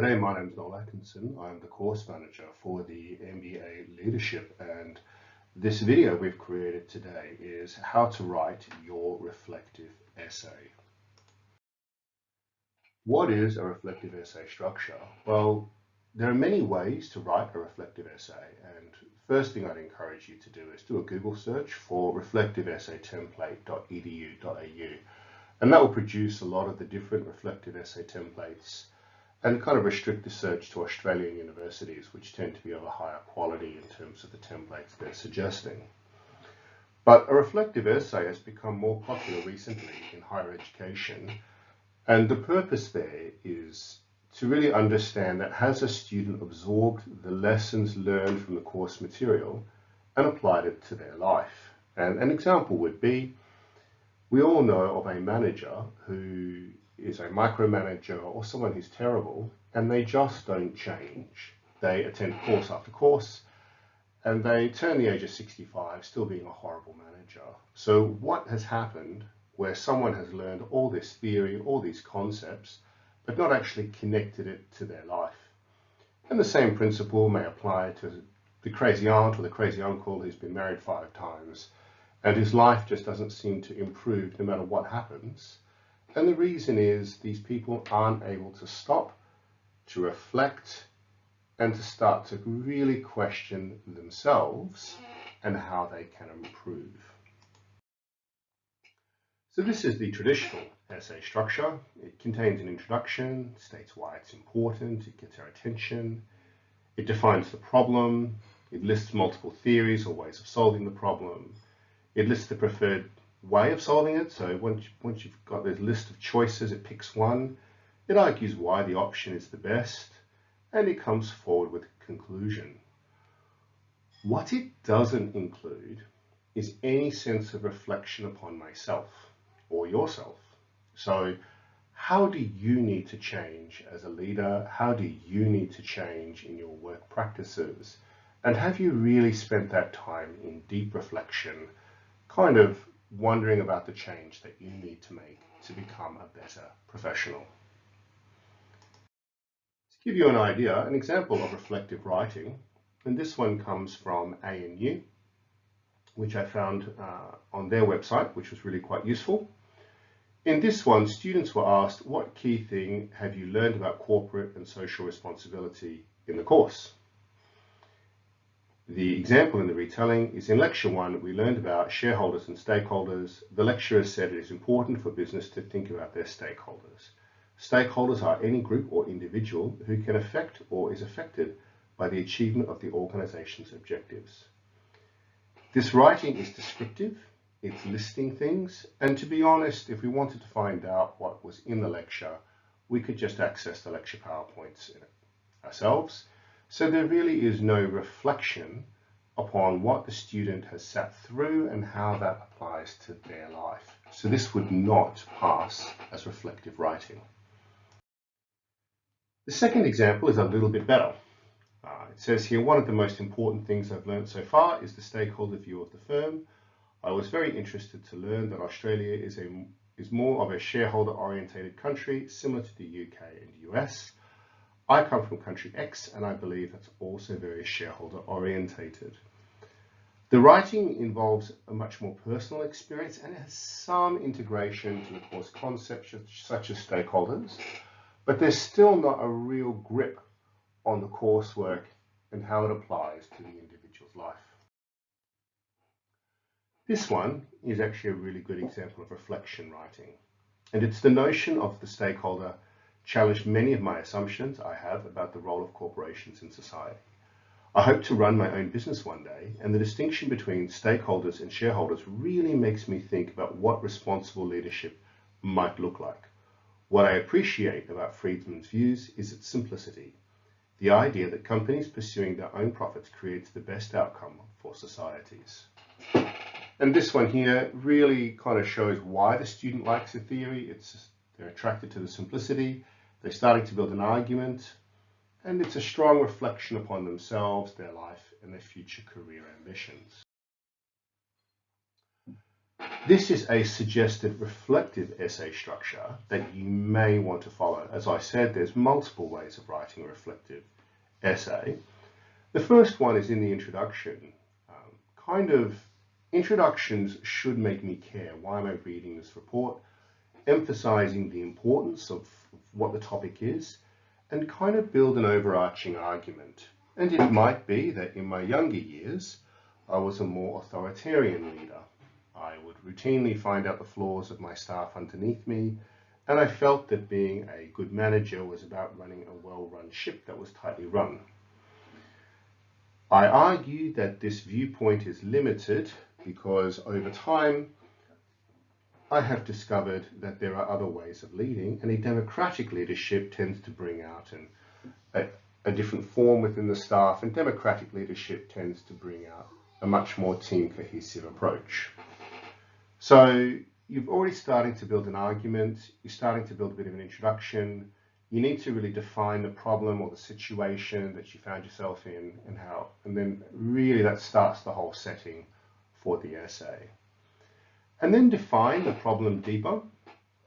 Today, my name is Noel Atkinson. I'm the course manager for the MBA Leadership, and this video we've created today is how to write your reflective essay. What is a reflective essay structure? Well, there are many ways to write a reflective essay, and the first thing I'd encourage you to do is do a Google search for reflectivessaytemplate.edu.au, and that will produce a lot of the different reflective essay templates and kind of restrict the search to Australian universities, which tend to be of a higher quality in terms of the templates they're suggesting. But a reflective essay has become more popular recently in higher education, and the purpose there is to really understand that has a student absorbed the lessons learned from the course material and applied it to their life. And an example would be, we all know of a manager who is a micromanager or someone who's terrible, and they just don't change. They attend course after course, and they turn the age of 65 still being a horrible manager. So what has happened where someone has learned all this theory, all these concepts, but not actually connected it to their life? And the same principle may apply to the crazy aunt or the crazy uncle who's been married 5 times, and his life just doesn't seem to improve no matter what happens. And the reason is these people aren't able to stop, to reflect, and to start to really question themselves and how they can improve. So this is the traditional essay structure. It contains an introduction, states why it's important, it gets our attention, it defines the problem, it lists multiple theories or ways of solving the problem, it lists the preferred way of solving it. So once you've got this list of choices, it picks one, it argues why the option is the best, and it comes forward with a conclusion. What it doesn't include is any sense of reflection upon myself or yourself. So how do you need to change as a leader? How do you need to change in your work practices? And have you really spent that time in deep reflection, kind of wondering about the change that you need to make to become a better professional? To give you an idea, an example of reflective writing, and this one comes from ANU, which I found on their website, which was really quite useful. In this one, students were asked, what key thing have you learned about corporate and social responsibility in the course? The example in the retelling is in lecture 1, we learned about shareholders and stakeholders. The lecturer said it is important for business to think about their stakeholders. Stakeholders are any group or individual who can affect or is affected by the achievement of the organization's objectives. This writing is descriptive, it's listing things, and to be honest, if we wanted to find out what was in the lecture, we could just access the lecture PowerPoints ourselves. So there really is no reflection upon what the student has sat through and how that applies to their life. So this would not pass as reflective writing. The second example is a little bit better. It says here, one of the most important things I've learned so far is the stakeholder view of the firm. I was very interested to learn that Australia is more of a shareholder-orientated country, similar to the UK and US. I come from country X, and I believe that's also very shareholder orientated. The writing involves a much more personal experience and has some integration to the course concepts such as stakeholders, but there's still not a real grip on the coursework and how it applies to the individual's life. This one is actually a really good example of reflection writing, and it's the notion of the stakeholder challenged many of my assumptions I have about the role of corporations in society. I hope to run my own business one day, and the distinction between stakeholders and shareholders really makes me think about what responsible leadership might look like. What I appreciate about Friedman's views is its simplicity, the idea that companies pursuing their own profits creates the best outcome for societies. And this one here really kind of shows why the student likes the theory. They're attracted to the simplicity. They're starting to build an argument, and it's a strong reflection upon themselves, their life, and their future career ambitions. This is a suggested reflective essay structure that you may want to follow. As I said, there's multiple ways of writing a reflective essay. The first one is in the introduction. Introductions should make me care. Why am I reading this report? Emphasizing the importance of what the topic is and kind of build an overarching argument. And it might be that in my younger years, I was a more authoritarian leader. I would routinely find out the flaws of my staff underneath me, and I felt that being a good manager was about running a well-run ship that was tightly run. I argue that this viewpoint is limited because over time, I have discovered that there are other ways of leading, and a democratic leadership tends to bring out a different form within the staff, and democratic leadership tends to bring out a much more team cohesive approach. So you're already starting to build an argument, you're starting to build a bit of an introduction. You need to really define the problem or the situation that you found yourself in and then really that starts the whole setting for the essay. And then define the problem deeper.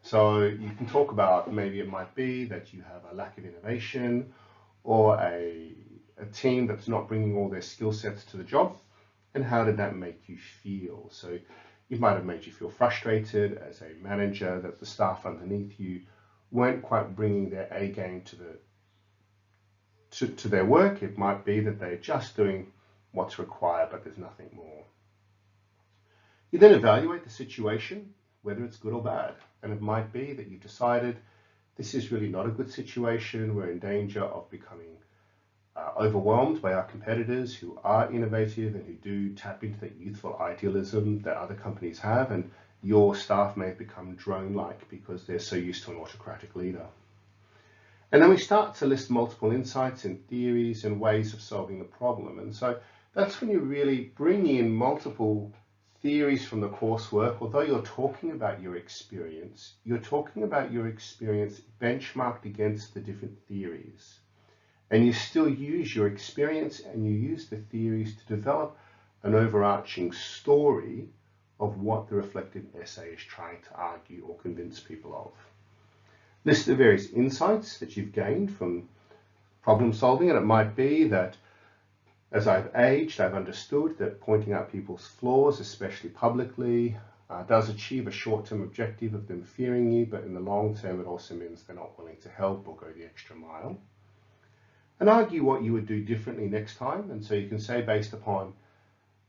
So you can talk about, maybe it might be that you have a lack of innovation or a team that's not bringing all their skill sets to the job, and how did that make you feel? So it might have made you feel frustrated as a manager that the staff underneath you weren't quite bringing their A game to their work. It might be that they're just doing what's required, but there's nothing more. You then evaluate the situation, whether it's good or bad. And it might be that you've decided this is really not a good situation. We're in danger of becoming overwhelmed by our competitors who are innovative and who do tap into that youthful idealism that other companies have, and your staff may have become drone-like because they're so used to an autocratic leader. And then we start to list multiple insights and theories and ways of solving the problem. And so that's when you really bring in multiple theories from the coursework. Although you're talking about your experience, you're talking about your experience benchmarked against the different theories. And you still use your experience and you use the theories to develop an overarching story of what the reflective essay is trying to argue or convince people of. List the various insights that you've gained from problem solving, and it might be that as I've aged, I've understood that pointing out people's flaws, especially publicly, does achieve a short-term objective of them fearing you, but in the long term it also means they're not willing to help or go the extra mile. And argue what you would do differently next time. And so you can say, based upon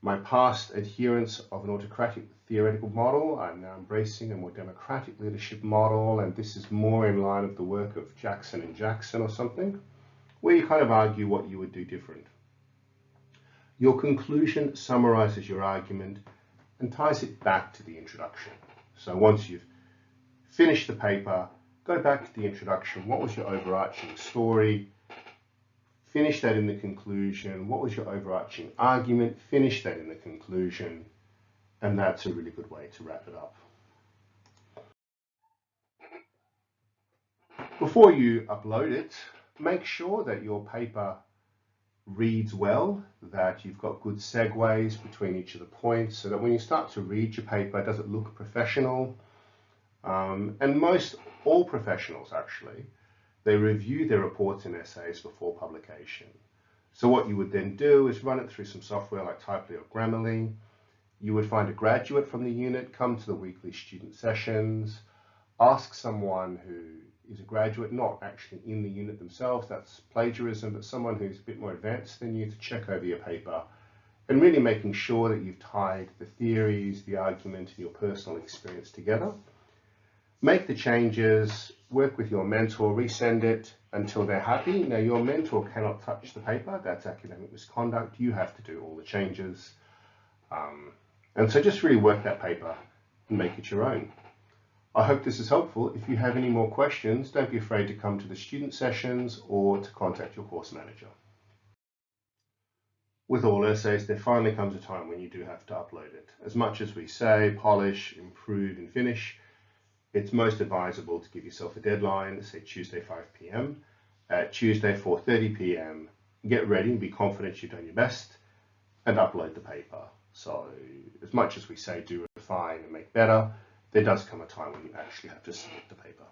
my past adherence of an autocratic theoretical model, I'm now embracing a more democratic leadership model, and this is more in line with the work of Jackson and Jackson or something, where you kind of argue what you would do different. Your conclusion summarizes your argument and ties it back to the introduction. So once you've finished the paper, go back to the introduction. What was your overarching story? Finish that in the conclusion. What was your overarching argument? Finish that in the conclusion. And that's a really good way to wrap it up. Before you upload it, make sure that your paper reads well, that you've got good segues between each of the points, so that when you start to read your paper, does it look professional? And all professionals actually, they review their reports and essays before publication. So what you would then do is run it through some software like Typely or Grammarly. You would find a graduate from the unit, come to the weekly student sessions, ask someone who is a graduate, not actually in the unit themselves, that's plagiarism, but someone who's a bit more advanced than you to check over your paper, and really making sure that you've tied the theories, the argument, and your personal experience together. Make the changes, work with your mentor, resend it until they're happy. Now, your mentor cannot touch the paper. That's academic misconduct. You have to do all the changes. And so just really work that paper and make it your own. I hope this is helpful. If you have any more questions, don't be afraid to come to the student sessions or to contact your course manager. With all essays, there finally comes a time when you do have to upload it. As much as we say, polish, improve, and finish, it's most advisable to give yourself a deadline, say Tuesday 5 p.m. Tuesday 4:30 p.m. Get ready and be confident you've done your best and upload the paper. So as much as we say do refine and make better, there does come a time when you actually have to submit the paper.